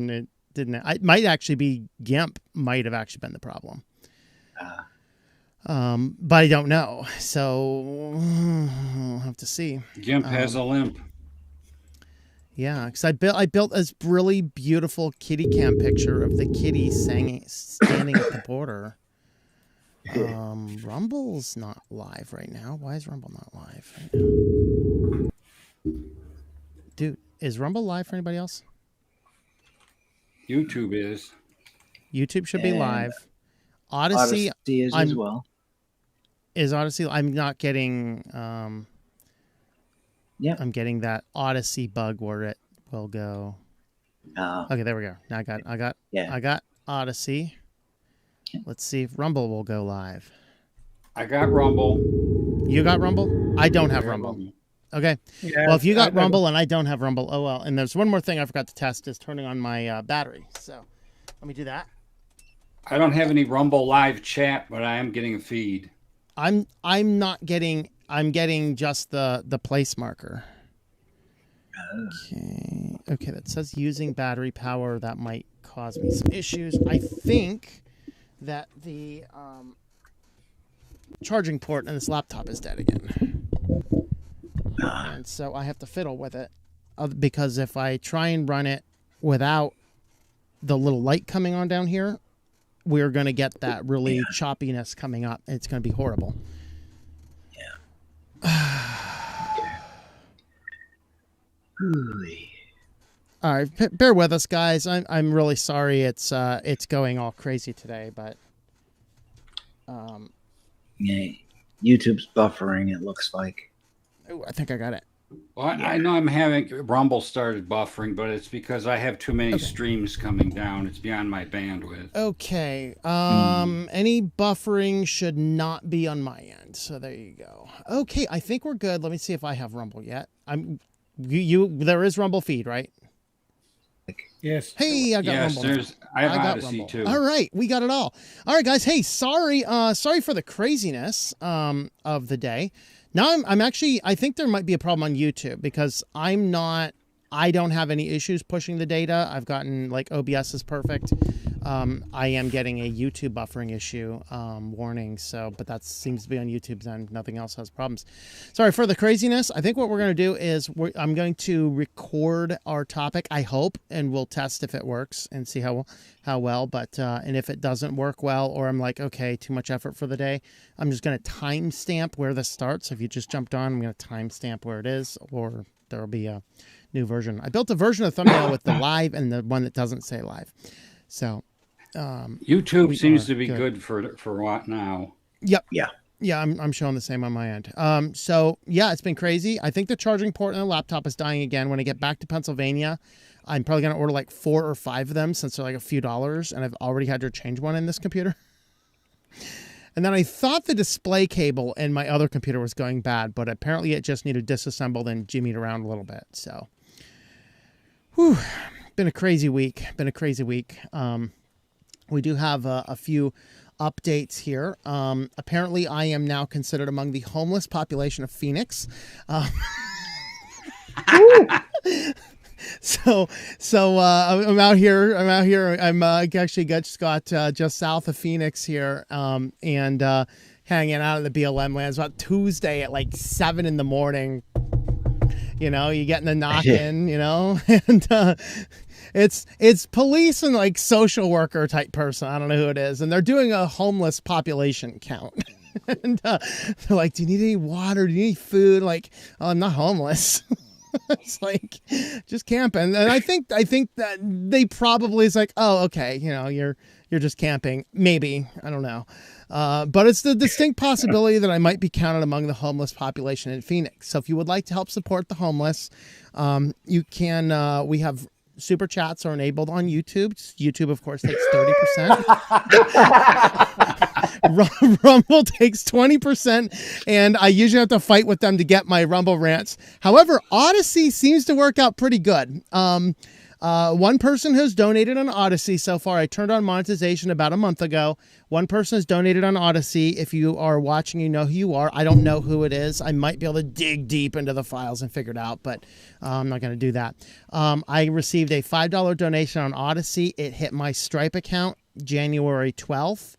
and it didn't. It might actually be GIMP. Might have actually been the problem. But I don't know. So I'll have to see. GIMP has a limp. Yeah, because I built this really beautiful kitty cam picture of the kitty standing at the border. Rumble's not live right now. Why is Rumble not live right now? Dude, is Rumble live for anybody else? YouTube is. YouTube should be live. Odyssey is as well. Is Odyssey? I'm not getting. Yeah, I'm getting that Odyssey bug where it will go. Okay, there we go. Now I got Odyssey. Let's see if Rumble will go live. I got Rumble. You got Rumble? I don't have Rumble. Okay. Yeah, well, if you got Rumble and I don't have Rumble, oh well. And there's one more thing I forgot to test is turning on my battery. So let me do that. I don't have any Rumble live chat, but I am getting a feed. I'm not getting. I'm getting just the place marker. Okay, that says using battery power. That might cause me some issues. I think that the charging port in this laptop is dead again. And so I have to fiddle with it because if I try and run it without the little light coming on down here, we're going to get that really choppiness coming up. It's going to be horrible. All right, bear with us, guys. I'm really sorry. It's going all crazy today, but YouTube's buffering. It looks like. Oh, I think I got it. Well, I know I'm having Rumble started buffering, but it's because I have too many streams coming down. It's beyond my bandwidth. Okay. Any buffering should not be on my end. So there you go. Okay, I think we're good. Let me see if I have Rumble yet. There is Rumble feed, right? Yes. Hey, I got Rumble. I have Odyssey too. All right, we got it all. All right, guys. Hey, sorry for the craziness of the day. Now I'm actually, I think there might be a problem on YouTube because I don't have any issues pushing the data. I've gotten OBS is perfect. I am getting a YouTube buffering issue warning. But that seems to be on YouTube's end. Nothing else has problems. Sorry for the craziness. I think what we're going to do is I'm going to record our topic, I hope, and we'll test if it works and see how well. But and if it doesn't work well, or I'm like, okay, too much effort for the day, I'm just going to timestamp where this starts. So if you just jumped on, I'm going to timestamp where it is, or there will be a new version. I built a version of the thumbnail with the live and the one that doesn't say live. So YouTube seems to be good for what now? Yep. Yeah, I'm showing the same on my end. So yeah, it's been crazy. I think the charging port on the laptop is dying again. When I get back to Pennsylvania, I'm probably going to order 4 or 5 of them since they're a few dollars, and I've already had to change one in this computer. And then I thought the display cable in my other computer was going bad, but apparently it just needed disassembled and jimmied around a little bit. So, been a crazy week. We do have a few updates here. Apparently, I am now considered among the homeless population of Phoenix. So I'm out here. I'm actually just got just south of Phoenix here, and hanging out in the BLM lands. About Tuesday at 7 in the morning. You getting the knock in, and it's police and social worker type person. I don't know who it is, and they're doing a homeless population count. And they're like, "Do you need any water? Do you need food?" Oh, I'm not homeless. It's just camping. And I think that they probably is oh, okay, you're just camping. Maybe, I don't know. But it's the distinct possibility that I might be counted among the homeless population in Phoenix. So if you would like to help support the homeless, you can, we have super chats are enabled on YouTube. YouTube, of course, takes 30%. Rumble takes 20%, and I usually have to fight with them to get my Rumble rants. However, Odyssey seems to work out pretty good. One person has donated on Odyssey so far. I turned on monetization about a month ago. One person has donated on Odyssey. If you are watching, you know who you are. I don't know who it is. I might be able to dig deep into the files and figure it out, but I'm not going to do that. I received a $5 donation on Odyssey. It hit my Stripe account January 12th,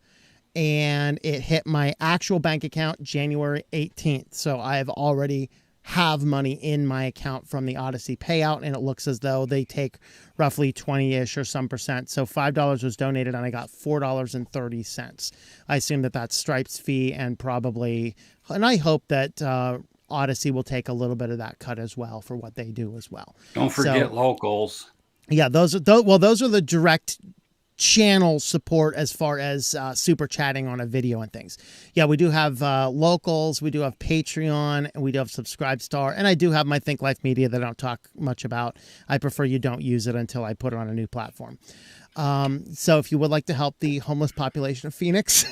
and it hit my actual bank account January 18th. So I have already have money in my account from the Odyssey payout, and it looks as though they take roughly 20-ish or some percent. So $5 was donated, and I got $4.30. I assume that that's Stripe's fee, and I hope that Odyssey will take a little bit of that cut as well for what they do as well. Don't forget locals. Yeah, those are the direct channel support as far as super chatting on a video and things. Yeah, we do have locals, we do have Patreon, and we do have Subscribestar, and I do have my Think Life Media that I don't talk much about. I prefer you don't use it until I put it on a new platform. So if you would like to help the homeless population of Phoenix.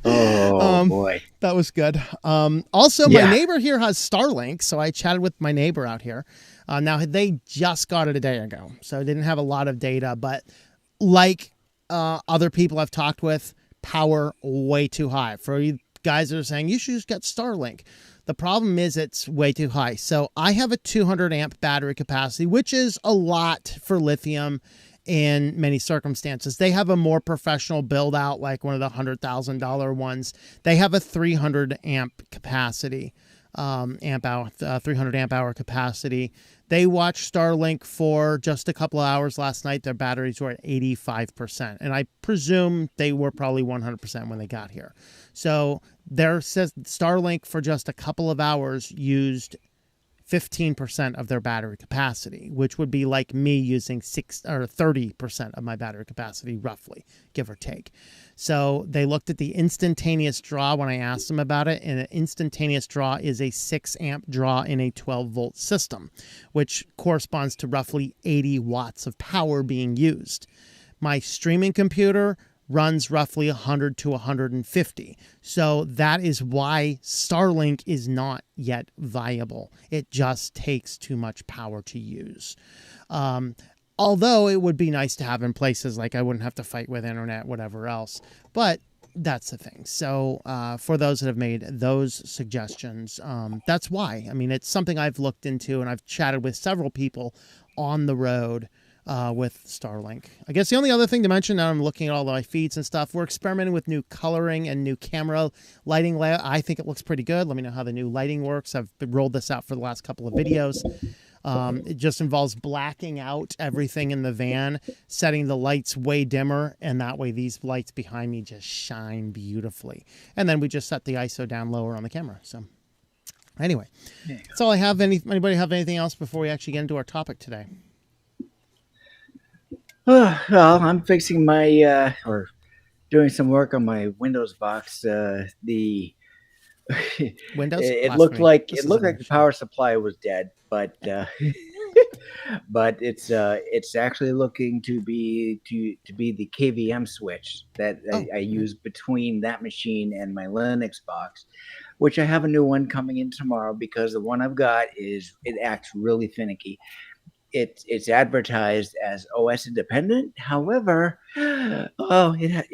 Boy, that was good. Also, my neighbor here has Starlink, so I chatted with my neighbor out here. Now, they just got it a day ago, so it didn't have a lot of data, but like other people I've talked with, power way too high. For you guys that are saying, you should just get Starlink. The problem is it's way too high. So I have a 200 amp battery capacity, which is a lot for lithium in many circumstances. They have a more professional build out, like one of the $100,000 ones. They have a 300 amp capacity, 300 amp hour capacity. They watched Starlink for just a couple of hours last night. Their batteries were at 85%. And I presume they were probably 100% when they got here. So their Starlink for just a couple of hours used 15% of their battery capacity, which would be like me using 30% of my battery capacity, roughly, give or take. So they looked at the instantaneous draw when I asked them about it, and an instantaneous draw is a 6 amp draw in a 12 volt system, which corresponds to roughly 80 watts of power being used. My streaming computer runs roughly 100 to 150. So that is why Starlink is not yet viable. It just takes too much power to use. Although it would be nice to have in places like I wouldn't have to fight with internet, whatever else. But that's the thing. So for those that have made those suggestions, that's why. I mean, it's something I've looked into, and I've chatted with several people on the road with Starlink. I guess the only other thing to mention, now I'm looking at all my feeds and stuff, we're experimenting with new coloring and new camera lighting layout. I think it looks pretty good. Let me know how the new lighting works. I've rolled this out for the last couple of videos. It just involves blacking out everything in the van, setting the lights way dimmer, and that way these lights behind me just shine beautifully. And then we just set the ISO down lower on the camera. So anyway, that's all I have. Anybody have anything else before we actually get into our topic today? Well, I'm fixing my or doing some work on my Windows box. The Windows. It looked like the power supply was dead, but but it's actually looking to be the KVM switch that I use between that machine and my Linux box, which I have a new one coming in tomorrow because the one I've got it acts really finicky. It's advertised as OS independent. However, it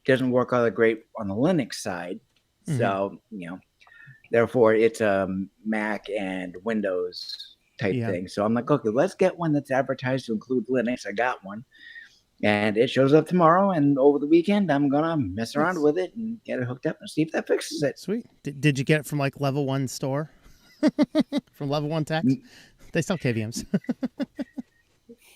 doesn't work all that great on the Linux side. Mm-hmm. So, therefore it's a Mac and Windows type thing. So I'm like, okay, let's get one that's advertised to include Linux. I got one, and it shows up tomorrow. And over the weekend, I'm gonna mess around with it and get it hooked up and see if that fixes it. Sweet. Did you get it from like Level 1 store? From Level 1 Tech? They sell KVMs.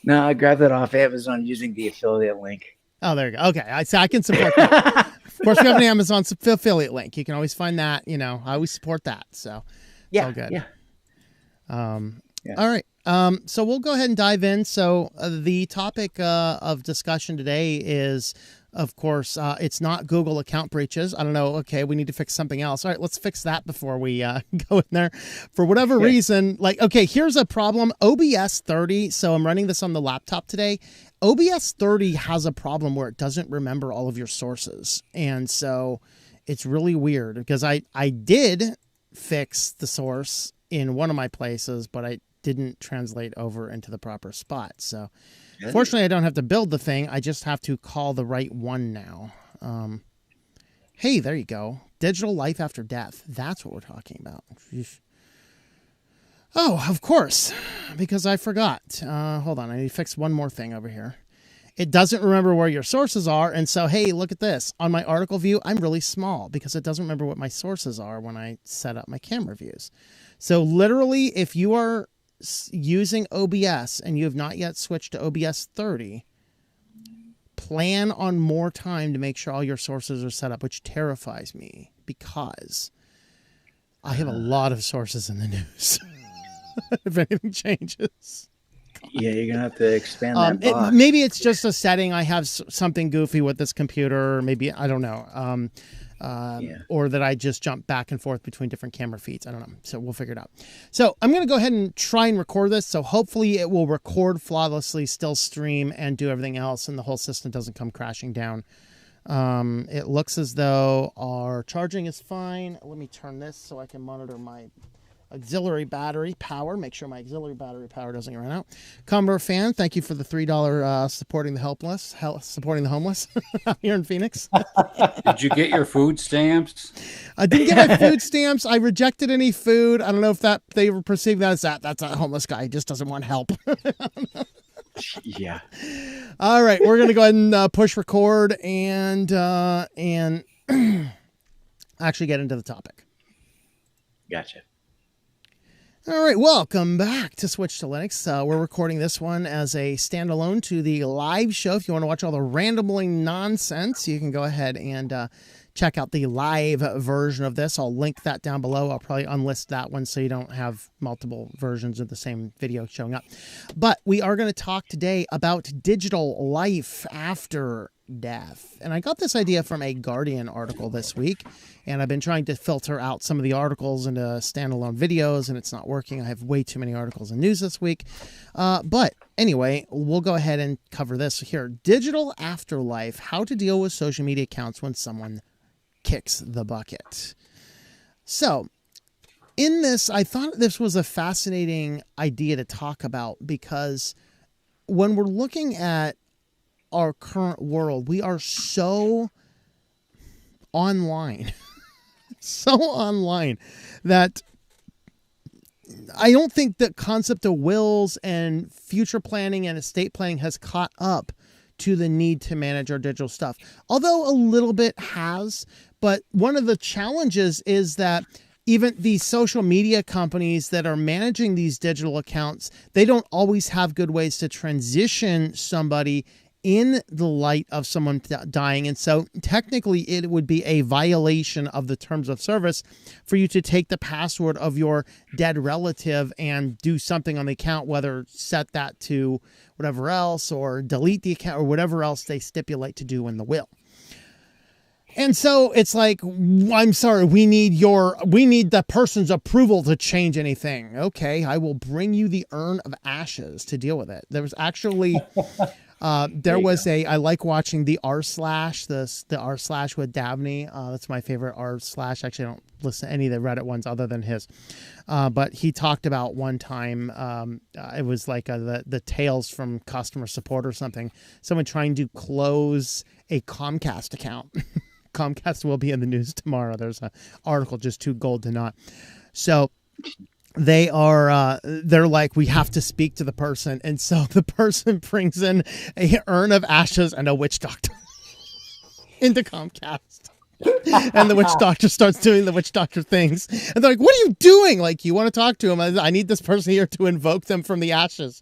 No, I grabbed that off Amazon using the affiliate link. Oh, there you go. Okay, I can support that. Of course, we have an Amazon affiliate link. You can always find that. I always support that. So it's all good. Yeah. All right. So we'll go ahead and dive in. So the topic of discussion today is, of course, it's not Google account breaches. I don't know. Okay, we need to fix something else. All right, let's fix that before we go in there. For whatever reason, here's a problem. OBS 30. So I'm running this on the laptop today. OBS 30 has a problem where it doesn't remember all of your sources. And so it's really weird because I did fix the source in one of my places, but I didn't translate over into the proper spot. So Good. fortunately, I don't have to build the thing. I just have to call the right one now. Hey, there you go. Digital life after death. That's what we're talking about. Oh, of course, because I forgot. Hold on. I need to fix one more thing over here. It doesn't remember where your sources are. And so, hey, look at this. On my article view, I'm really small because it doesn't remember what my sources are when I set up my camera views. So literally, if you are using OBS and you have not yet switched to OBS 30, plan on more time to make sure all your sources are set up, which terrifies me because I have a lot of sources in the news. If anything changes. Yeah, you're going to have to expand that box. Maybe it's just a setting. I have something goofy with this computer, or maybe, I don't know. Or that I just jump back and forth between different camera feeds. I don't know. So we'll figure it out. So I'm going to go ahead and try and record this. So hopefully it will record flawlessly, still stream, and do everything else, and the whole system doesn't come crashing down. It looks as though our charging is fine. Let me turn this so I can monitor my auxiliary battery power. Make sure my auxiliary battery power doesn't run out. Cumber fan, thank you for the $3 supporting the helpless, supporting the homeless here in Phoenix. Did you get your food stamps? I didn't get my food stamps. I rejected any food. I don't know if that they were perceiving that as that's a homeless guy. He just doesn't want help. Yeah. All right, we're gonna go ahead and push record and actually get into the topic. Gotcha. All right, welcome back to Switch to Linux. We're recording this one as a standalone to the live show. If you want to watch all the rambling nonsense, you can go ahead and check out the live version of this. I'll link that down below. I'll probably unlist that one so you don't have multiple versions of the same video showing up. But we are going to talk today about digital life after death. And I got this idea from a Guardian article this week, and I've been trying to filter out some of the articles into standalone videos, and it's not working. I have way too many articles and news this week. But anyway, we'll go ahead and cover this here. Digital afterlife, how to deal with social media accounts when someone kicks the bucket. So in this, I thought this was a fascinating idea to talk about because when we're looking at our current world, we are so online, so online that I don't think the concept of wills and future planning and estate planning has caught up to the need to manage our digital stuff. Although a little bit has, but one of the challenges is that even these social media companies that are managing these digital accounts, they don't always have good ways to transition somebody in the light of someone dying. And so technically it would be a violation of the terms of service for you to take the password of your dead relative and do something on the account, whether set that to whatever else or delete the account or whatever else they stipulate to do in the will. And so it's like, I'm sorry, we need the person's approval to change anything. Okay, I will bring you the urn of ashes to deal with it. There was actually I like watching the r/, the r/ with Dabney. That's my favorite r/. Actually, I don't listen to any of the Reddit ones other than his. But he talked about one time, it was like the tales from customer support or something. Someone trying to close a Comcast account. Comcast will be in the news tomorrow. There's an article just too gold to not. So they're like, we have to speak to the person. And so the person brings in a urn of ashes and a witch doctor into Comcast. And the witch doctor starts doing the witch doctor things. And they're like, what are you doing? Like, you want to talk to him? I need this person here to invoke them from the ashes.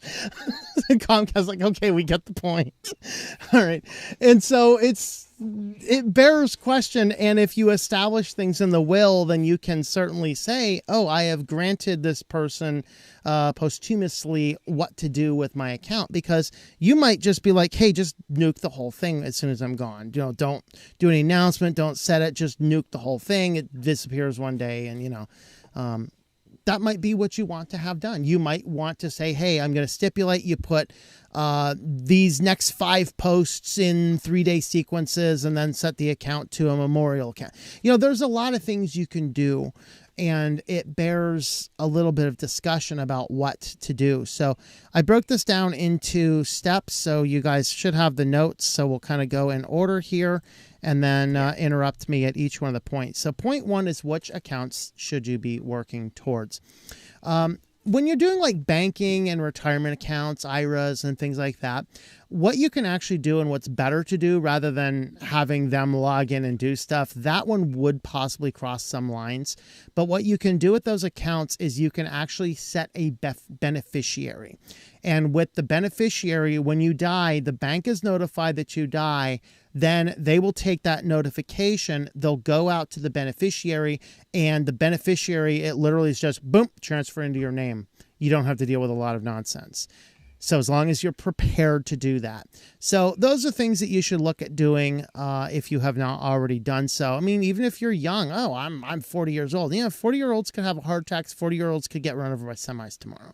And Comcast's like, okay, we get the point. All right. And so it bears question. And if you establish things in the will, then you can certainly say, oh, I have granted this person posthumously what to do with my account, because you might just be like, hey, just nuke the whole thing as soon as I'm gone. You know, don't do any announcement, don't set it, just nuke the whole thing. It disappears one day. And, that might be what you want to have done. You might want to say, hey, I'm going to stipulate you put these next 5 posts in 3-day sequences and then set the account to a memorial account. There's a lot of things you can do. and it bears a little bit of discussion about what to do. So I broke this down into steps, so you guys should have the notes. So we'll kind of go in order here and then interrupt me at each one of the points. So point 1 is, which accounts should you be working towards? When you're doing like banking and retirement accounts, IRAs and things like that, what you can actually do and what's better to do rather than having them log in and do stuff, that one would possibly cross some lines. But what you can do with those accounts is you can actually set a beneficiary. And with the beneficiary, when you die, the bank is notified that you die. Then they will take that notification, they'll go out to the beneficiary, and the beneficiary, it literally is just boom, transfer into your name. You don't have to deal with a lot of nonsense. So as long as you're prepared to do that. So those are things that you should look at doing if you have not already done so. I mean, even if you're young, I'm 40 years old. 40-year-olds could have a heart attack. 40-year-olds could get run over by semis tomorrow.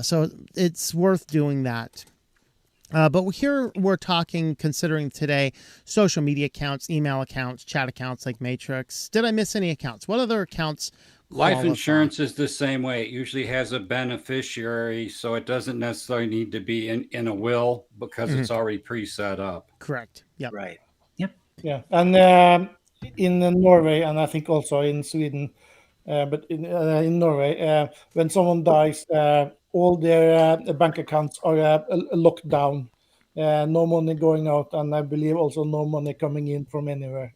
So it's worth doing that. But here we're talking, considering today, social media accounts, email accounts, chat accounts like Matrix. Did I miss any accounts? What other accounts? Life insurance is the same way. It usually has a beneficiary, so it doesn't necessarily need to be in a will because it's already pre-set up. Correct. Yep. Right. Yep. Yeah. And in Norway, and I think also in Sweden, but in Norway, when someone dies, all their bank accounts are locked down. No money going out, and I believe also no money coming in from anywhere.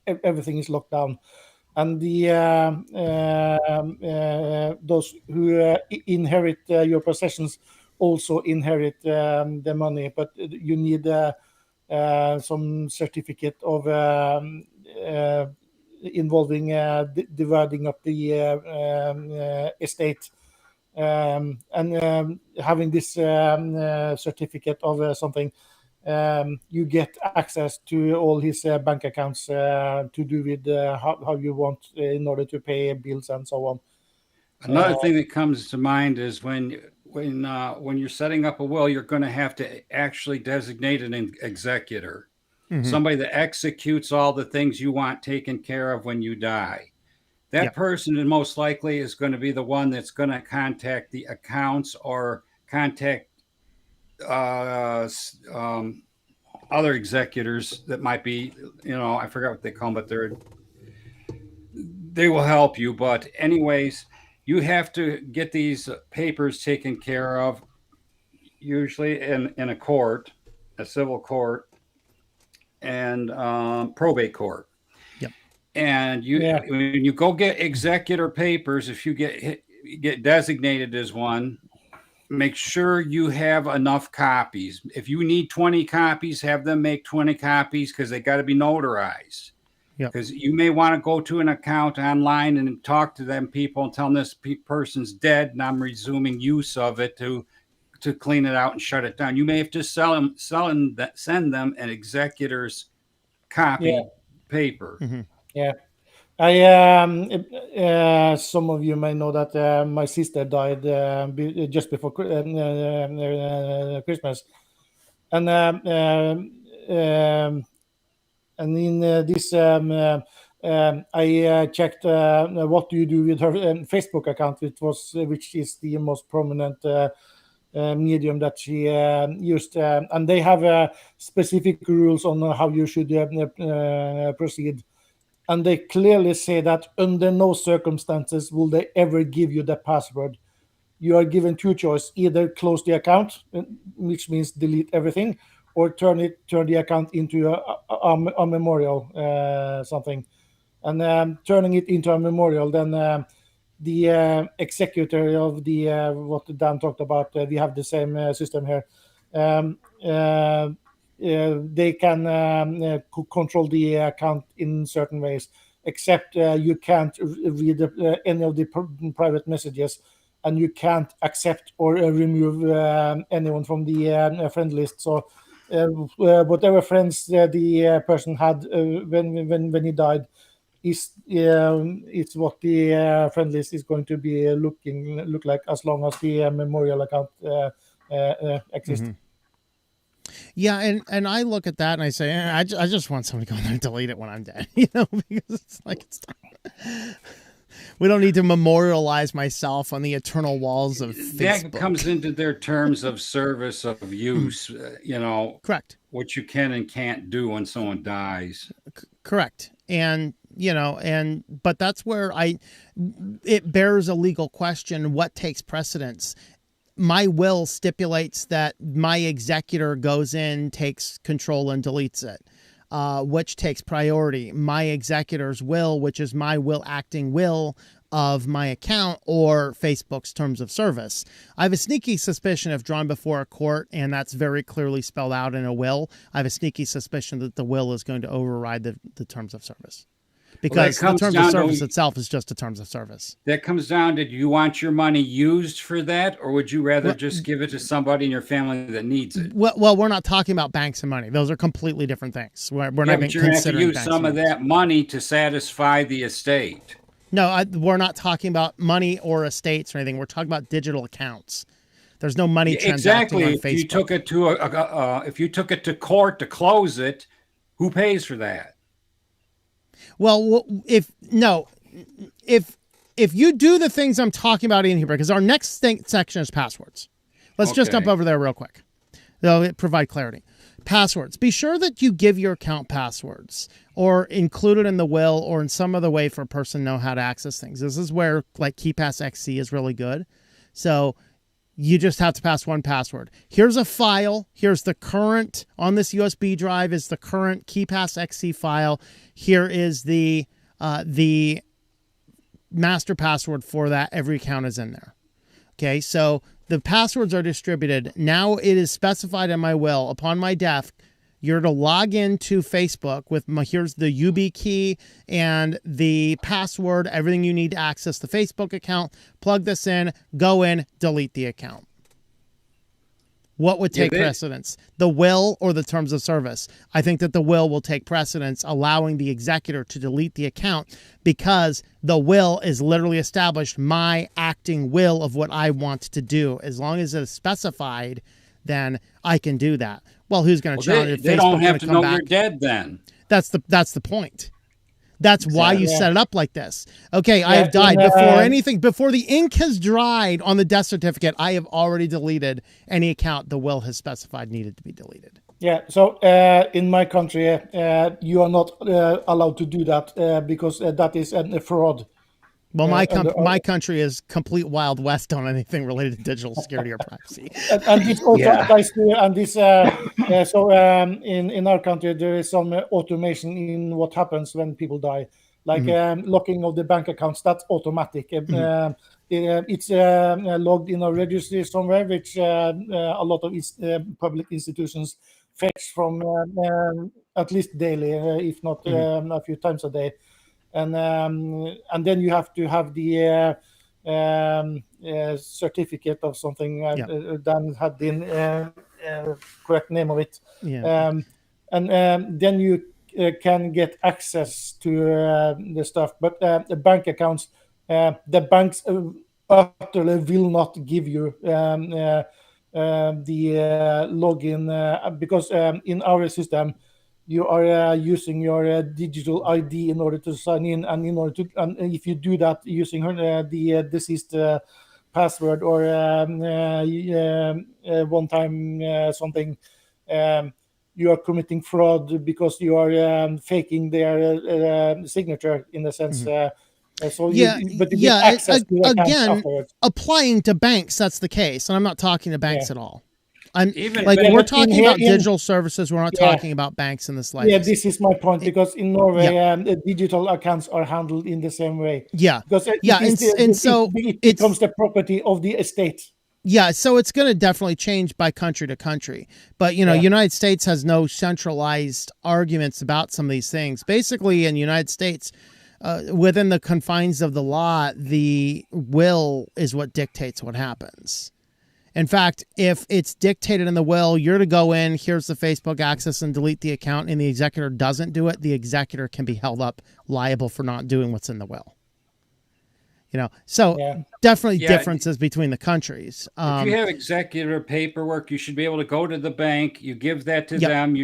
Everything is locked down. And the those who inherit your possessions also inherit the money, but you need some certificate of involving dividing up the estate, and having this certificate of something. You get access to all his bank accounts to do with how you want in order to pay bills and so on. Another thing that comes to mind is when you're setting up a will, you're going to have to actually designate an executor, somebody that executes all the things you want taken care of when you die. That person most likely is going to be the one that's going to contact the accounts or contact other executors that might be, I forgot what they call them, but they will help you. But anyways, you have to get these papers taken care of, usually in a court, a civil court, and probate court. And when you go get executor papers, if you get designated as one, make sure you have enough copies. If you need 20 copies, have them make 20 copies because they got to be notarized. Because you may want to go to an account online and talk to them people and tell them this person's dead and I'm resuming use of it to clean it out and shut it down. You may have to send them an executor's copy paper. Yeah. Some of you may know that my sister died just before Christmas, and in this I checked what do you do with her Facebook account, which is the most prominent medium that she used, and they have specific rules on how you should proceed. And they clearly say that under no circumstances will they ever give you the password. You are given two choices: either close the account, which means delete everything, or turn the account into a memorial, something. And turning it into a memorial, then the executor of the what Dan talked about, we have the same system here. They can control the account in certain ways, except you can't read any of the private messages, and you can't accept or remove anyone from the friend list. So whatever friends the person had when he died is what the friend list is going to be look like as long as the memorial account exists. Yeah, and I look at that and I say, I just want somebody to go in there and delete it when I'm dead, because it's like We don't need to memorialize myself on the eternal walls of Facebook. That comes into their terms of service of use, Correct. what you can and can't do when someone dies. Correct. And, but that's where it bears a legal question. What takes precedence? My will stipulates that my executor goes in, takes control, and deletes it. Which takes priority? My executor's will, which is my acting will of my account, or Facebook's terms of service. I have a sneaky suspicion if drawn before a court, and that's very clearly spelled out in a will, I have a sneaky suspicion that the will is going to override the terms of service. Because the terms of service itself is just a terms of service. That comes down to, do you want your money used for that, or would you rather just give it to somebody in your family that needs it? Well, we're not talking about banks and money. Those are completely different things. We're not even but you're going to have to use some of money. that money to satisfy the estate. No, we're not talking about money or estates or anything. We're talking about digital accounts. There's no money transacting on Facebook. If you took it to court to close it, who pays for that? Well, if you do the things I'm talking about in here, because our next section is passwords. Let's just jump over there real quick. They'll provide clarity. Passwords. Be sure that you give your account passwords or include it in the will or in some other way for a person to know how to access things. This is where like KeePassXC is really good. So you just have to pass one password. Here's a file. Here's the current on this USB drive is the current KeePassXC file. Here is the master password for that. Every account is in there. Okay, so the passwords are distributed. Now it is specified in my will. Upon my death, you're to log into Facebook with here's the UB key and the password, everything you need to access the Facebook account. Plug this in, go in, delete the account. What would take precedence? The will or the terms of service? I think that the will take precedence, allowing the executor to delete the account because the will is literally established my acting will of what I want to do. As long as it is specified, then I can do that. Well, who's going to challenge it? They don't have to know you're dead then. That's the point. That's why you set it up like this. Okay, I have died before the ink has dried on the death certificate. I have already deleted any account the will has specified needed to be deleted. Yeah, so in my country, you are not allowed to do that because that is a fraud. Well, my country is complete Wild West on anything related to digital security or privacy. And this also applies to, and this, in our country, there is some automation in what happens when people die. Like locking of the bank accounts, that's automatic. It's logged in a registry somewhere, which a lot of public institutions fetch from at least daily, if not a few times a day. And then you have to have the certificate of something. Dan had the correct name of it. And then you can get access to the stuff. But the bank accounts, the banks utterly will not give you the login because in our system, you are using your digital ID in order to sign in, and if you do that using the deceased password or one-time something, you are committing fraud because you are faking their signature in a sense. But you get access to again, afterwards. Applying to banks, that's the case, and I'm not talking to banks at all. We're talking about digital services. We're not talking about banks in the slightest. Yeah, this is my point, because in Norway, digital accounts are handled in the same way. Yeah, because it becomes the property of the estate. Yeah, so it's going to definitely change by country to country. But, United States has no centralized arguments about some of these things. Basically, in the United States, within the confines of the law, the will is what dictates what happens. In fact, if it's dictated in the will, you're to go in, here's the Facebook access and delete the account, and the executor doesn't do it, the executor can be held up liable for not doing what's in the will. So Yeah. definitely Yeah. differences between the countries. If you have executive paperwork, you should be able to go to the bank. You give that to Yep. them.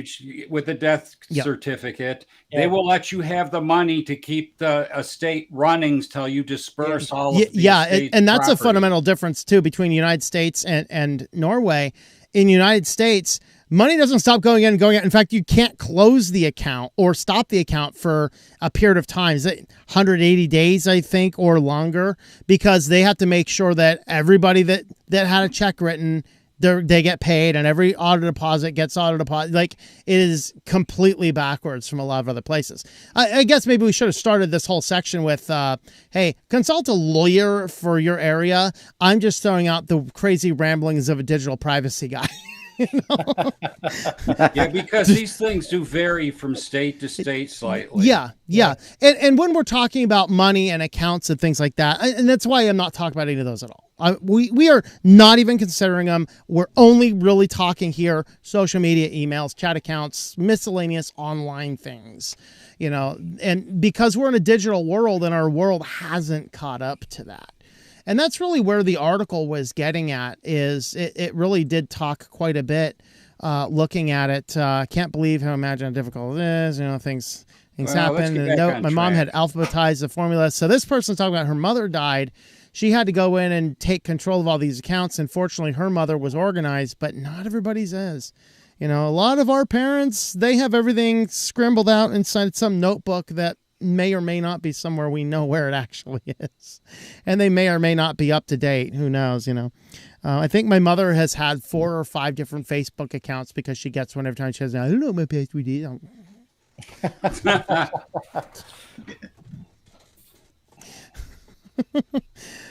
With a death Yep. certificate, Yeah. they will let you have the money to keep the estate running till you disperse all of the estate and that's property. a fundamental difference too between the United States and Norway. In the United States, money doesn't stop going in and going out. In fact, you can't close the account or stop the account for a period of time. Is it 180 days, I think, or longer, because they have to make sure that everybody that had a check written, they get paid, and every auto deposit gets auto deposit. Like, it is completely backwards from a lot of other places. I guess maybe we should have started this whole section with, hey, consult a lawyer for your area. I'm just throwing out the crazy ramblings of a digital privacy guy. Yeah, because these things do vary from state to state slightly. Yeah. And when we're talking about money and accounts and things like that, and that's why I'm not talking about any of those at all. We are not even considering them. We're only really talking here social media, emails, chat accounts, miscellaneous online things, and because we're in a digital world and our world hasn't caught up to that. And that's really where the article was getting at. Is it really did talk quite a bit, looking at it. Can't believe how difficult it is. Things happen. My mom had alphabetized the formula. So this person's talking about her mother died. She had to go in and take control of all these accounts. Unfortunately, her mother was organized, but not everybody's is. A lot of our parents, they have everything scribbled out inside some notebook that may or may not be somewhere we know where it actually is. And they may or may not be up to date. Who knows, I think my mother has had 4 or 5 different Facebook accounts because she gets one every time she says, I don't know what my password is.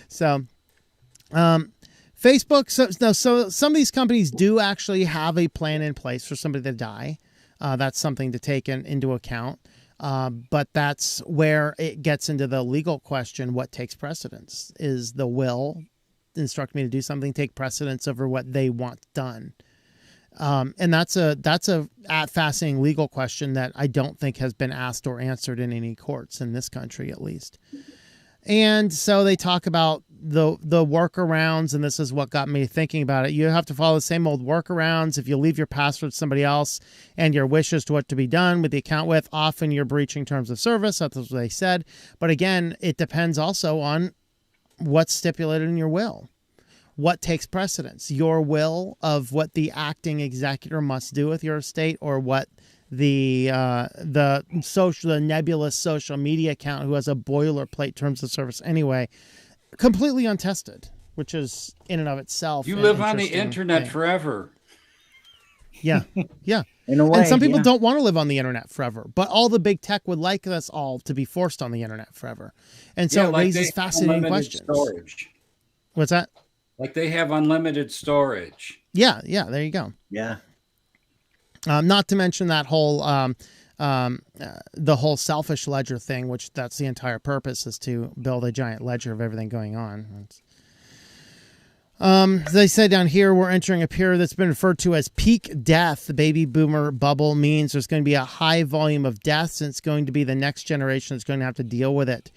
So, Facebook. So some of these companies do actually have a plan in place for somebody to die. That's something to take into account. But that's where it gets into the legal question. What takes precedence? Is the will instruct me to do something take precedence over what they want done? And that's a fascinating legal question that I don't think has been asked or answered in any courts in this country, at least. And so they talk about the workarounds, and this is what got me thinking about it. You have to follow the same old workarounds. If you leave your password to somebody else and your wishes to what to be done with the account with, often you're breaching terms of service. That's what they said. But again, it depends also on what's stipulated in your will. What takes precedence? Your will of what the acting executor must do with your estate, or what the nebulous social media account who has a boilerplate terms of service anyway, completely untested, which is in and of itself. You live on the internet forever. Yeah. In a way, and some people don't want to live on the internet forever, but all the big tech would like us all to be forced on the internet forever. And so it raises fascinating questions. Storage. What's that? Like they have unlimited storage. Yeah, there you go. Yeah. Not to mention that whole the whole selfish ledger thing, which that's the entire purpose, is to build a giant ledger of everything going on. They say down here, we're entering a period that's been referred to as peak death. The baby boomer bubble means there's going to be a high volume of deaths, and it's going to be the next generation that's going to have to deal with it.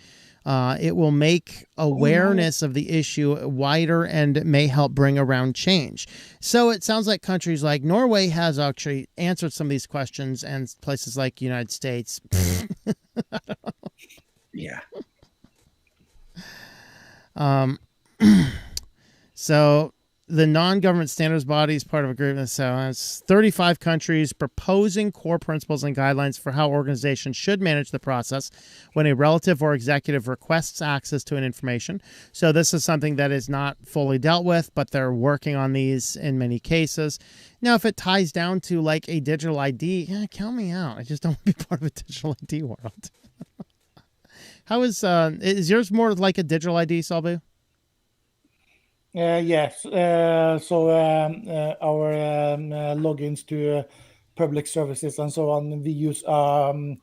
It will make awareness of the issue wider and may help bring around change. So it sounds like countries like Norway has actually answered some of these questions, and places like United States. Yeah. So the non-government standards body is part of a group. So it's 35 countries proposing core principles and guidelines for how organizations should manage the process when a relative or executive requests access to an information. So this is something that is not fully dealt with, but they're working on these in many cases. Now, if it ties down to like a digital ID, count me out. I just don't want to be part of a digital ID world. How is yours more like a digital ID, Salbu? Yes. So our logins to public services and so on, we use an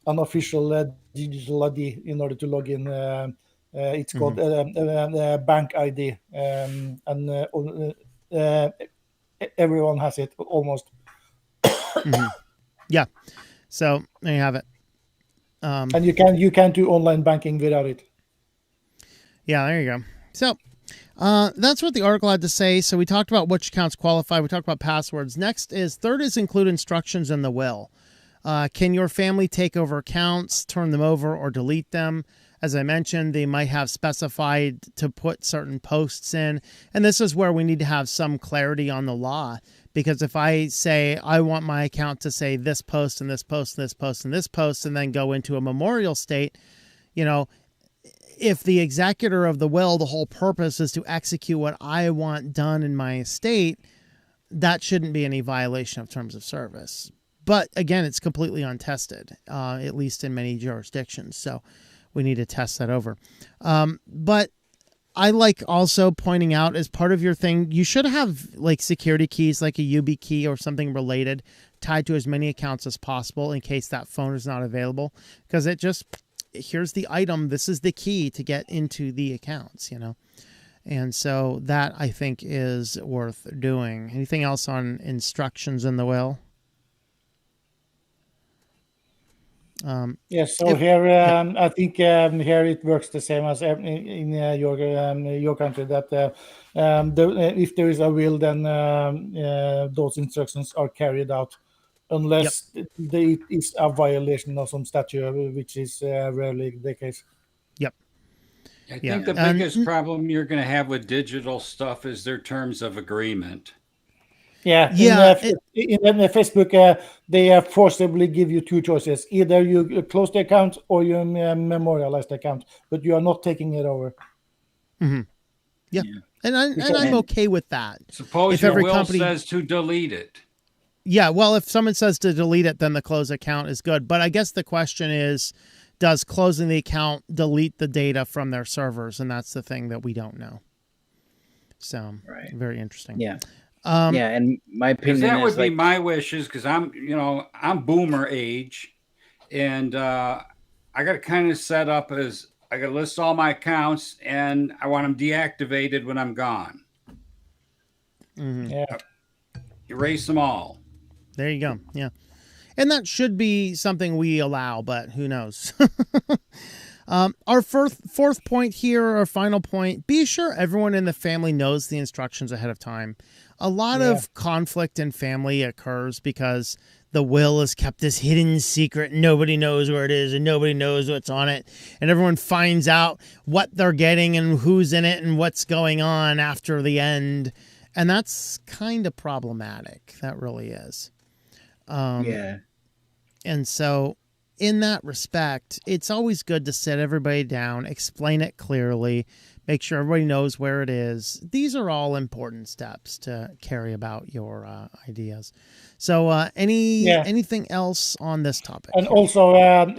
official digital ID in order to log in. It's called bank ID, and everyone has it almost. Yeah. So there you have it. And you can do online banking without it. Yeah, there you go. So that's what the article had to say. So we talked about which accounts qualify. We talked about passwords. Next is third is include instructions in the will. Can your family take over accounts, turn them over, or delete them? As I mentioned, they might have specified to put certain posts in. And this is where we need to have some clarity on the law. Because if I say I want my account to say this post and this post and this post and this post and then go into a memorial state, if the executor of the will, the whole purpose is to execute what I want done in my estate, that shouldn't be any violation of terms of service. But again, it's completely untested, at least in many jurisdictions. So we need to test that over. But I like also pointing out as part of your thing, you should have like security keys, like a UB key or something related tied to as many accounts as possible in case that phone is not available. Because here's the item. This is the key to get into the accounts, And so that I think is worth doing. Anything else on instructions in the will? Yes. So here, I think here it works the same as in your country. That if there is a will, then those instructions are carried out, unless it is a violation of some statute, which is rarely the case. Yep. I think the biggest problem you're going to have with digital stuff is their terms of agreement. Yeah. In Facebook, they forcibly give you two choices: either you close the account or you memorialize the account, but you are not taking it over. Mm-hmm. Yeah. And I'm okay with that. Suppose your will says to delete it. Yeah, well, if someone says to delete it, then the close account is good. But I guess the question is, does closing the account delete the data from their servers? And that's the thing that we don't know. So, Very interesting. Yeah. And my opinion that would be my wishes, because I'm boomer age, and I got to kind of set up as I got to list all my accounts, and I want them deactivated when I'm gone. Mm-hmm. Yeah. Erase them all. There you go. Yeah. And that should be something we allow, but who knows? Our fourth point here, our final point, be sure everyone in the family knows the instructions ahead of time. A lot of conflict in family occurs because the will is kept this hidden secret. Nobody knows where it is and nobody knows what's on it. And everyone finds out what they're getting and who's in it and what's going on after the end. And that's kind of problematic. That really is. And so in that respect, it's always good to sit everybody down, explain it clearly, make sure everybody knows where it is. These are all important steps to carry about your ideas. So anything else on this topic? And also in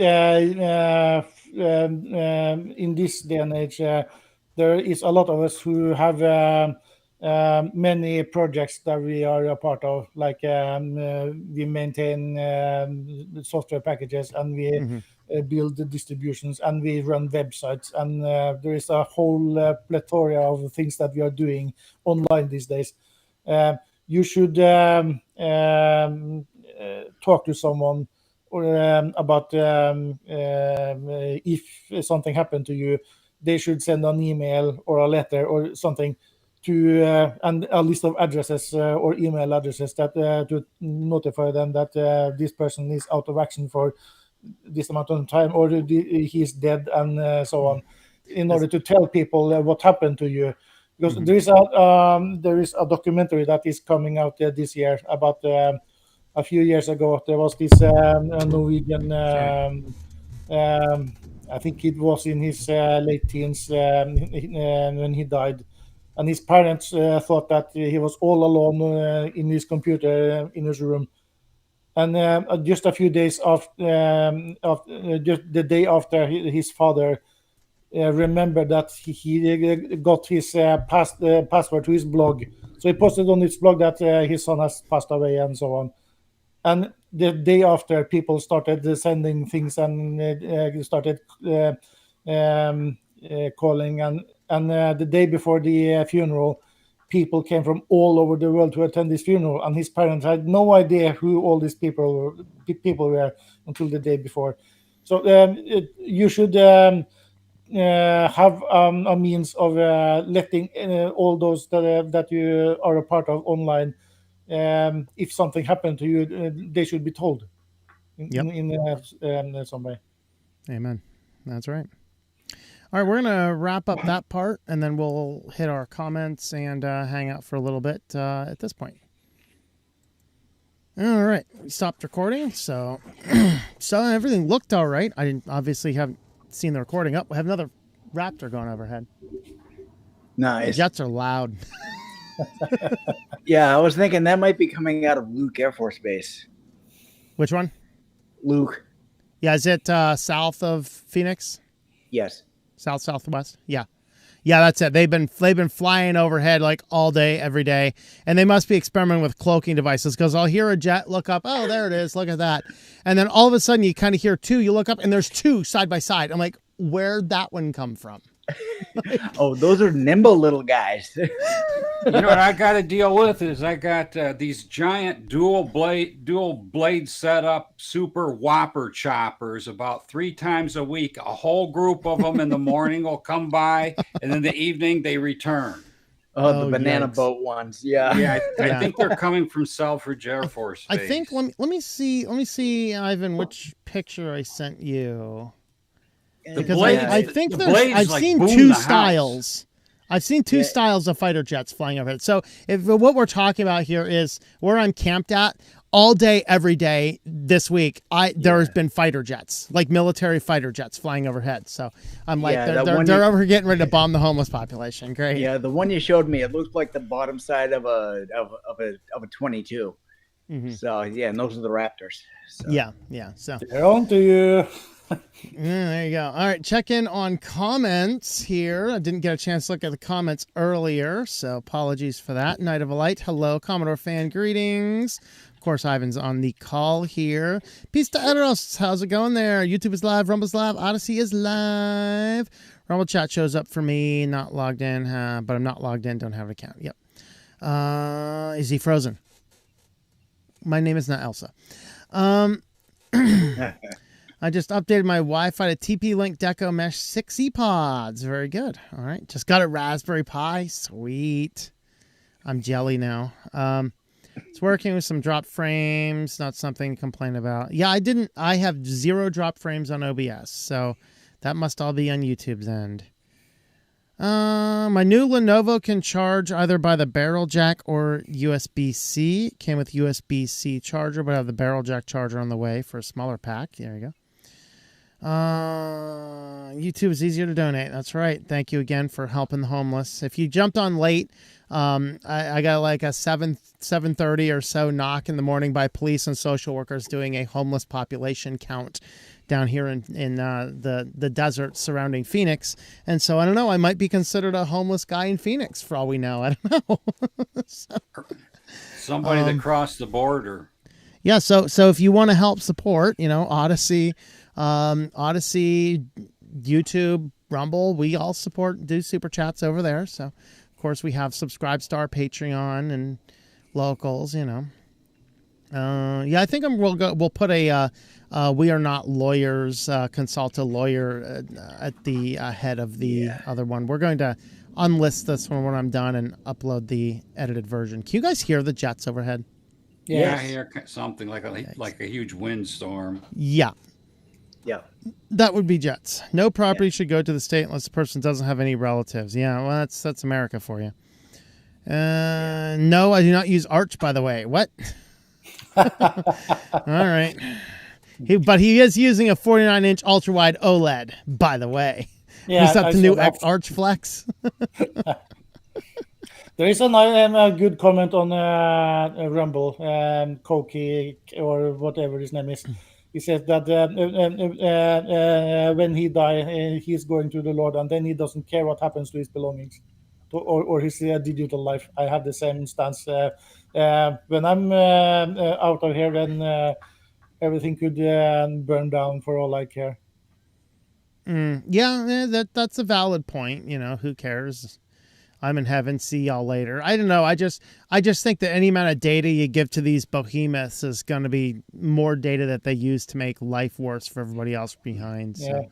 this day and age, there is a lot of us who have many projects that we are a part of, like we maintain software packages, and we build the distributions, and we run websites, and there is a whole plethora of things that we are doing online these days. You should talk to someone about if something happened to you. They should send an email or a letter or something to and a list of addresses or email addresses that to notify them that this person is out of action for this amount of time, or he's dead, and so on, in order to tell people what happened to you. Because there is a documentary that is coming out this year about a few years ago. There was this Norwegian, I think it was in his late teens when he died. And his parents thought that he was all alone in his computer in his room. And just a few days after, just the day after, his father remembered that he got his password to his blog. So he posted on his blog that his son has passed away and so on. And the day after, people started sending things and started calling. And the day before the funeral, people came from all over the world to attend this funeral. And his parents had no idea who all these people were until the day before. So you should have a means of letting all those that you are a part of online, if something happened to you, they should be told in some way. Amen. That's right. All right, we're going to wrap up that part, and then we'll hit our comments and hang out for a little bit at this point. All right, we stopped recording, so everything looked all right. I obviously haven't seen the recording up. We have another raptor going overhead. Nice. The jets are loud. Yeah, I was thinking that might be coming out of Luke Air Force Base. Which one? Luke. Yeah, is it south of Phoenix? Yes. Southwest? Yeah. Yeah, that's it. They've been flying overhead like all day, every day, and they must be experimenting with cloaking devices, because I'll hear a jet, look up, oh, there it is, look at that, and then all of a sudden you kind of hear two, you look up, and there's two side by side. I'm like, where'd that one come from? Oh, those are nimble little guys. You know what I got to deal with is I got these giant dual blade setup super whopper choppers about 3 times a week. A whole group of them in the morning will come by, and in the evening they return. Oh, the banana boat ones. Yeah. Yeah, I think they're coming from Selfridge Air Force Base. I think let me see, Ivan, which picture I sent you. Because I think I've seen two styles. I've seen two styles of fighter jets flying overhead. So what we're talking about here is where I'm camped at all day, every day this week. There's been fighter jets, like military fighter jets flying overhead. So I'm like, they're over here getting ready to bomb the homeless population. Great. Yeah, the one you showed me, it looked like the bottom side of a 22. Mm-hmm. So yeah, and those are the Raptors. So. Yeah. So they're on to you. There you go. All right, check in on comments here. I didn't get a chance to look at the comments earlier, so apologies for that. Night of a Light, hello. Commodore fan, greetings. Of course, Ivan's on the call here. Peace to Edoros. How's it going there? YouTube is live, Rumble's live, Odyssey is live. Rumble chat shows up for me, not logged in, but I'm not logged in, don't have an account. Yep. Is he frozen? My name is not Elsa. I just updated my Wi-Fi to TP-Link Deco Mesh 6 ePods. Very good. All right. Just got a Raspberry Pi. Sweet. I'm jelly now. It's working with some drop frames. Not something to complain about. Yeah, I have 0 drop frames on OBS. So that must all be on YouTube's end. My new Lenovo can charge either by the barrel jack or USB-C. It came with USB-C charger, but I have the barrel jack charger on the way for a smaller pack. There you go. YouTube is easier to donate. That's right. Thank you again for helping the homeless. If you jumped on late, I got like a 7:30 or so knock in the morning by police and social workers doing a homeless population count down here in the desert surrounding Phoenix. And so I don't know, I might be considered a homeless guy in Phoenix for all we know. I don't know. Somebody that crossed the border. Yeah, so if you want to help support, Odyssey, YouTube, Rumble, we all do super chats over there. So of course we have Subscribestar, Patreon, and locals. I think we'll put a We Are Not Lawyers, consult a lawyer at the head of the other one. We're going to unlist this one when I'm done and upload the edited version. Can you guys hear the jets overhead? Yes. Yeah, I hear something like a huge windstorm. Yeah. Yeah. That would be jets. No property should go to the state unless the person doesn't have any relatives. Yeah, well, that's America for you. No, I do not use Arch, by the way. What? All right. But he is using a 49-inch ultra-wide OLED, by the way. Yeah, is that the new Arch Flex? There is a good comment on Rumble, Koki, or whatever his name is. He says that when he dies, he's going to the Lord, and then he doesn't care what happens to his belongings or his digital life. I have the same stance. When I'm out of here, then everything could burn down for all I care. That's a valid point. Who cares? I'm in heaven. See y'all later. I don't know. I just think that any amount of data you give to these behemoths is going to be more data that they use to make life worse for everybody else behind. So,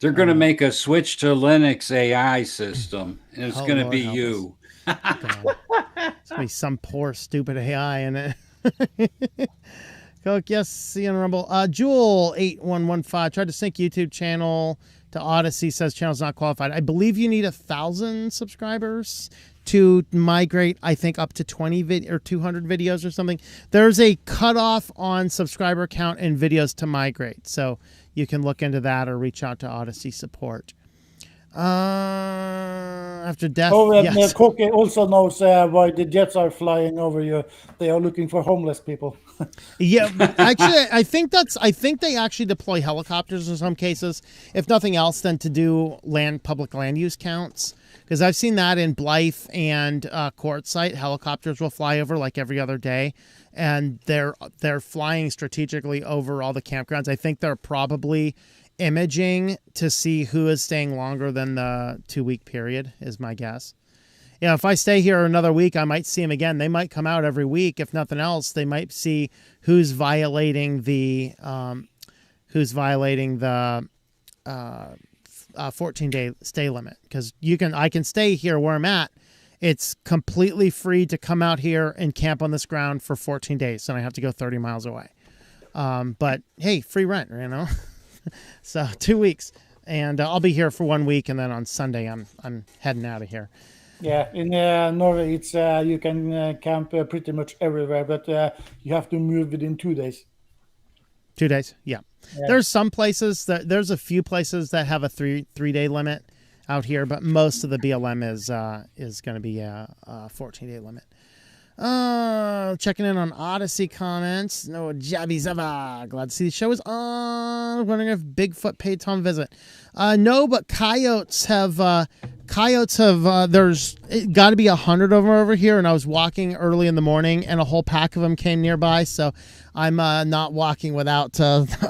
They're going to make a switch to Linux AI system, and it's going to Lord be help you. God. It's gonna be some poor stupid AI in it. Coke, yes, see on Rumble. Jewel8115 tried to sync YouTube channel to Odyssey, says channel's not qualified. I believe you need 1,000 subscribers to migrate, I think, up to 20 or 200 videos or something. There's a cutoff on subscriber count and videos to migrate, so you can look into that or reach out to Odyssey support. After death, yes. Coke also knows why the jets are flying over you. They are looking for homeless people. Yeah, actually, I think they actually deploy helicopters in some cases, if nothing else, than to do public land use counts. Because I've seen that in Blythe and Quartzsite, helicopters will fly over like every other day, and they're flying strategically over all the campgrounds. I think they're probably imaging to see who is staying longer than the 2-week period, is my guess. Yeah, if I stay here another week, I might see them again. They might come out every week. If nothing else, they might see who's violating the 14-day stay limit. Because I can stay here where I'm at. It's completely free to come out here and camp on this ground for 14 days, and I have to go 30 miles away. But hey, free rent, you know. So 2 weeks, and I'll be here for 1 week, and then on Sunday I'm heading out of here. Yeah, in Norway, it's you can camp pretty much everywhere, but you have to move within 2 days. 2 days, yeah. There's some places there's a few places that have a three-day limit out here, but most of the BLM is going to be a 14-day limit. Checking in on Odyssey comments. No Jabby Zava. Glad to see the show is on. Wondering if Bigfoot paid Tom a visit. No, but coyotes have there's got to be 100 of them over here, and I was walking early in the morning and a whole pack of them came nearby, so I'm not walking without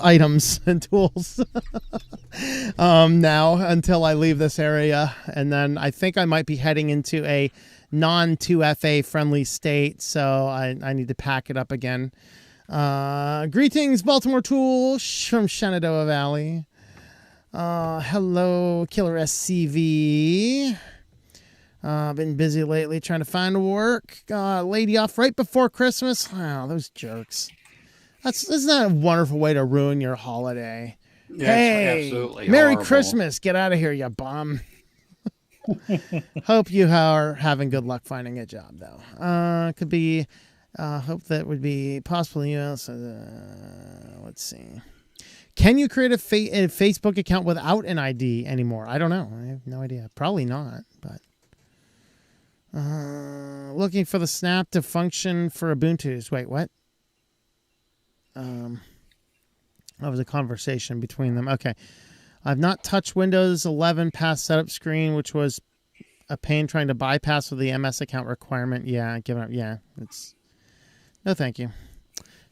items and tools now until I leave this area, and then I think I might be heading into a non-2FA friendly state, so I need to pack it up again. Greetings, Baltimore Tool from Shenandoah Valley. Hello, Killer SCV. Been busy lately trying to find work. Lady off right before Christmas. Wow, those jerks. Isn't that a wonderful way to ruin your holiday? Yeah, hey, absolutely Merry horrible. Christmas. Get out of here, you bum. Hope you are having good luck finding a job, though. Could be, hope that would be possible. Let's see. Can you create a Facebook account without an ID anymore? I don't know. I have no idea. Probably not, but. Looking for the snap to function for Ubuntu. Wait, what? That was a conversation between them. Okay. I've not touched Windows 11 past setup screen, which was a pain trying to bypass with the MS account requirement. Yeah, give it up. Yeah, no, thank you.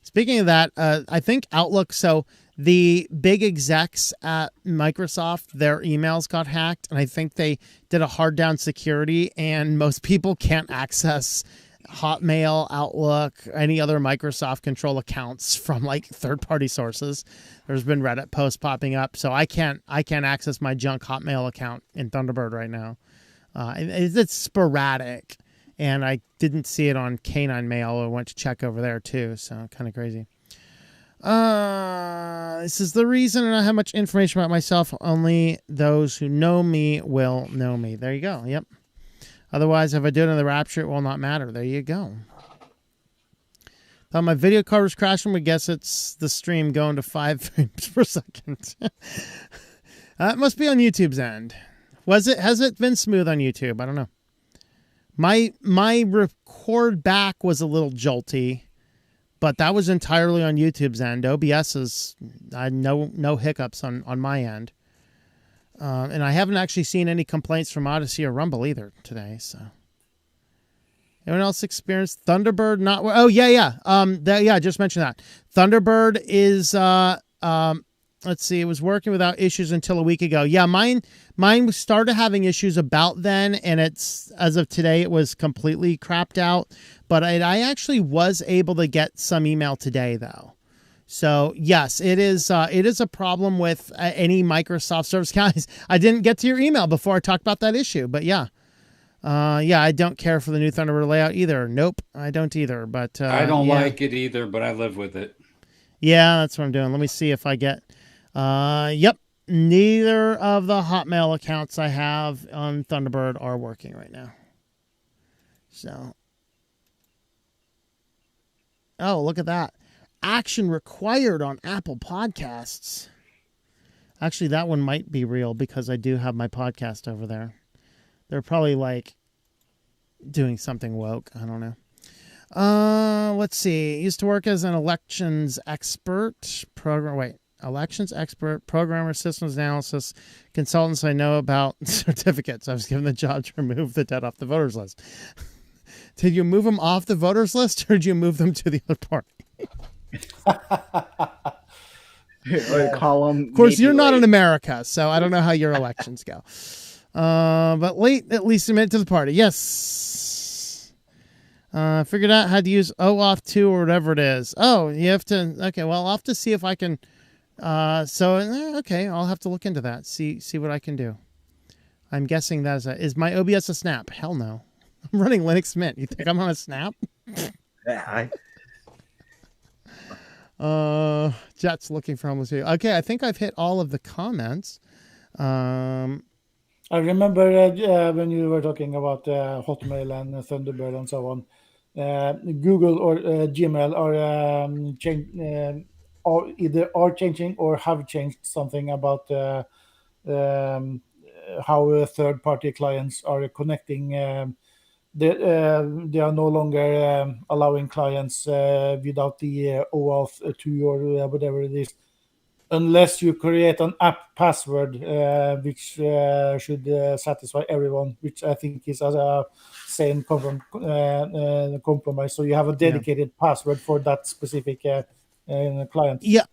Speaking of that, I think Outlook. So the big execs at Microsoft, their emails got hacked, and I think they did a hard down security, and most people can't access Hotmail, Outlook, any other Microsoft control accounts from like third-party sources. There's been Reddit posts popping up, so I can't access my junk Hotmail account in Thunderbird right now. It's sporadic, and I didn't see it on Canine Mail. I went to check over there too, so kind of crazy. This is the reason I don't have much information about myself. Only those who know me will know me. There you go. Yep. Otherwise, if I do it in the Rapture, it will not matter. There you go. Thought my video card was crashing, but guess it's the stream going to 5 frames per second. It must be on YouTube's end. Has it been smooth on YouTube? I don't know. My record back was a little jolty, but that was entirely on YouTube's end. OBS is no hiccups on my end. And I haven't actually seen any complaints from Odyssey or Rumble either today. So, anyone else experienced Thunderbird? Not oh yeah. I just mentioned that Thunderbird is let's see, it was working without issues until a week ago. Yeah, mine started having issues about then, and it's as of today it was completely crapped out. But I actually was able to get some email today though. So yes, it is a problem with any Microsoft Service. Guys, I didn't get to your email before I talked about that issue, but yeah, I don't care for the new Thunderbird layout either. Nope, I don't either. But I don't like it either, but I live with it. Yeah, that's what I'm doing. Let me see if I get. Yep, neither of the Hotmail accounts I have on Thunderbird are working right now. So, oh, look at that. Action required on Apple Podcasts. Actually, that one might be real because I do have my podcast over there. They're probably like doing something woke. I don't know. Let's see. Used to work as an elections expert elections expert, programmer, systems analysis, consultants. I know about certificates. I was given the job to remove the dead off the voters list. Did you move them off the voters list or did you move them to the other party? Or call them. Of course, you're not in America, so I don't know how your elections go. But late, at least admit to the party. Yes. Figured out how to use OAuth 2 or whatever it is. Oh, you have to. Okay, well, I'll have to see if I can. Okay, I'll have to look into that. See what I can do. I'm guessing that is my OBS a snap? Hell no. I'm running Linux Mint. You think I'm on a snap? Yeah, Jet's looking for almost here. Okay, I think I've hit all of the comments. I remember when you were talking about Hotmail and Thunderbird and so on. Google or Gmail are either are changing or have changed something about how third-party clients are connecting. They are no longer allowing clients without the OAuth 2 or whatever it is, unless you create an app password, which should satisfy everyone, which I think is a sane compromise. So you have a dedicated password for that specific client. Yeah,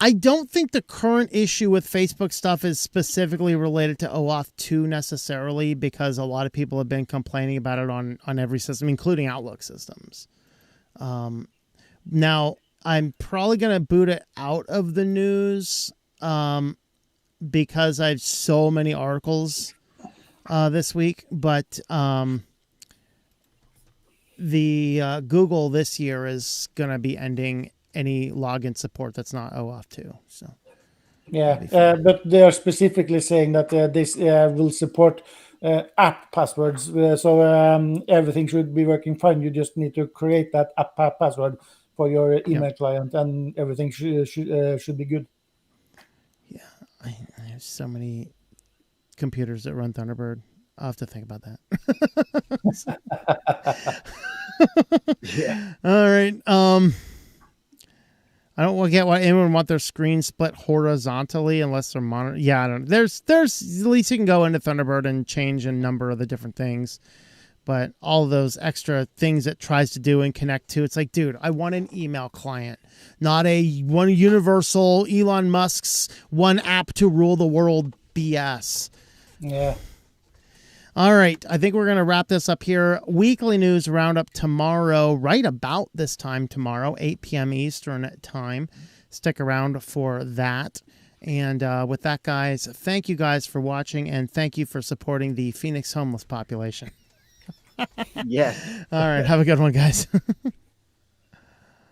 I don't think the current issue with Facebook stuff is specifically related to OAuth 2 necessarily, because a lot of people have been complaining about it on every system, including Outlook systems. Now, I'm probably going to boot it out of the news because I have so many articles this week. But the Google this year is going to be ending any login support that's not OAuth 2. So yeah, but they are specifically saying that this will support app passwords. So everything should be working fine. You just need to create that app password for your email client, and everything should be good. Yeah, I have so many computers that run Thunderbird. I'll have to think about that. yeah. All right. I don't get why anyone want their screen split horizontally unless they're monitored. Yeah, I don't. There's at least you can go into Thunderbird and change a number of the different things. But all those extra things it tries to do and connect to, it's like, dude, I want an email client, not one universal Elon Musk's one app to rule the world BS. Yeah. All right. I think we're going to wrap this up here. Weekly news roundup tomorrow, right about this time tomorrow, 8 p.m. Eastern time. Stick around for that. And with that, guys, thank you guys for watching, and thank you for supporting the Phoenix homeless population. Yes. All right. Have a good one, guys.